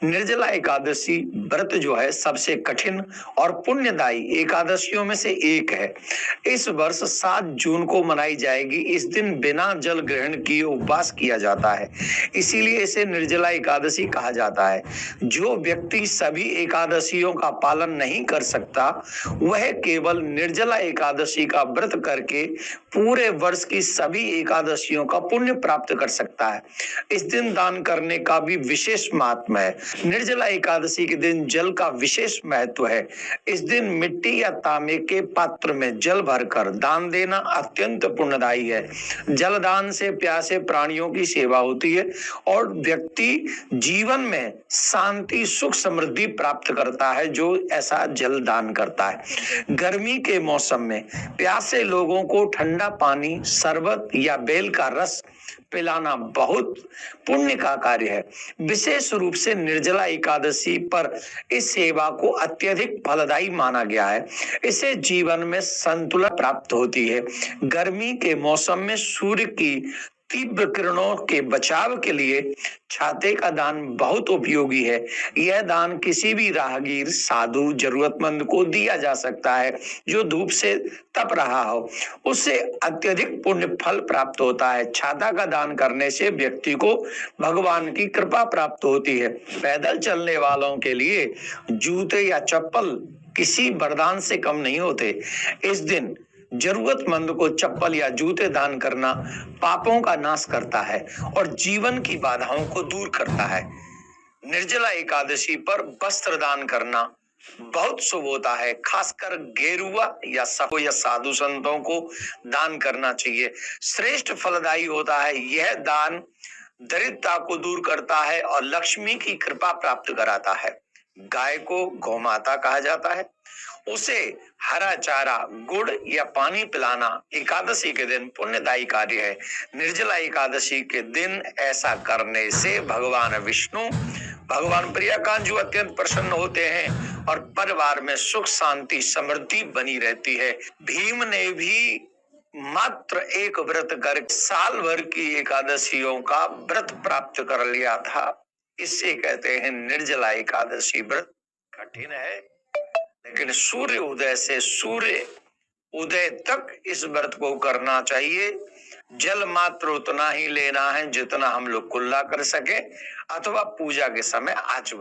निर्जला एकादशी व्रत जो है सबसे कठिन और पुण्यदायी एकादशियों में से एक है। इस वर्ष 7 जून को मनाई जाएगी। इस दिन बिना जल ग्रहण किए उपवास किया जाता है, इसीलिए इसे निर्जला एकादशी कहा जाता है। जो व्यक्ति सभी एकादशियों का पालन नहीं कर सकता, वह केवल निर्जला एकादशी का व्रत करके पूरे वर्ष की सभी एकादशियों का पुण्य प्राप्त कर सकता है। इस दिन दान करने का भी विशेष महात्मा है। निर्जला एकादशी के दिन जल का विशेष महत्व है। इस दिन मिट्टी या तांबे के पात्र में जल भरकर दान देना अत्यंत पुण्यदायी है। जलदान से प्यासे प्राणियों की सेवा होती है और व्यक्ति जीवन में शांति, सुख, समृद्धि प्राप्त करता है जो ऐसा जल दान करता है। गर्मी के मौसम में प्यासे लोगों को ठंडा पानी, शरबत या बेल का रस पिलाना बहुत पुण्य का कार्य है। विशेष रूप से निर्जला एकादशी पर इस सेवा को अत्यधिक फलदायी माना गया है। इससे जीवन में संतुलन प्राप्त होती है। गर्मी के मौसम में सूर्य की तीव्र किरणों के बचाव के लिए छाते का दान बहुत उपयोगी है। यह दान किसी भी राहगीर, साधु, जरूरतमंद को दिया जा सकता है जो धूप से तप रहा हो। उससे अत्यधिक पुण्य फल प्राप्त होता है। छाता का दान करने से व्यक्ति को भगवान की कृपा प्राप्त होती है। पैदल चलने वालों के लिए जूते या चप्पल किसी वरदान से कम नहीं होते। इस दिन जरूरतमंद को चप्पल या जूते दान करना पापों का नाश करता है और जीवन की बाधाओं को दूर करता है। निर्जला एकादशी पर वस्त्र दान करना बहुत शुभ होता है। खासकर गेरुआ या साधु संतों को दान करना चाहिए। श्रेष्ठ फलदायी होता है। यह दान दरिद्रता को दूर करता है और लक्ष्मी की कृपा प्राप्त कराता है। गाय को गौमाता कहा जाता है। उसे हरा चारा, गुड़ या पानी पिलाना एकादशी के दिन पुण्यदायी कार्य है। निर्जला एकादशी के दिन ऐसा करने से भगवान विष्णु, भगवान प्रियाकांजू अत्यंत प्रसन्न होते हैं और परिवार में सुख, शांति, समृद्धि बनी रहती है। भीम ने भी मात्र एक व्रत कर साल भर की एकादशियों का व्रत प्राप्त कर लिया था। इसे कहते हैं निर्जला एकादशी व्रत। कठिन है, लेकिन सूर्य उदय से सूर्य उदय तक इस व्रत को करना चाहिए। जल मात्र उतना ही लेना है जितना हम लोग कुल्ला कर सके अथवा पूजा के समय आचमन।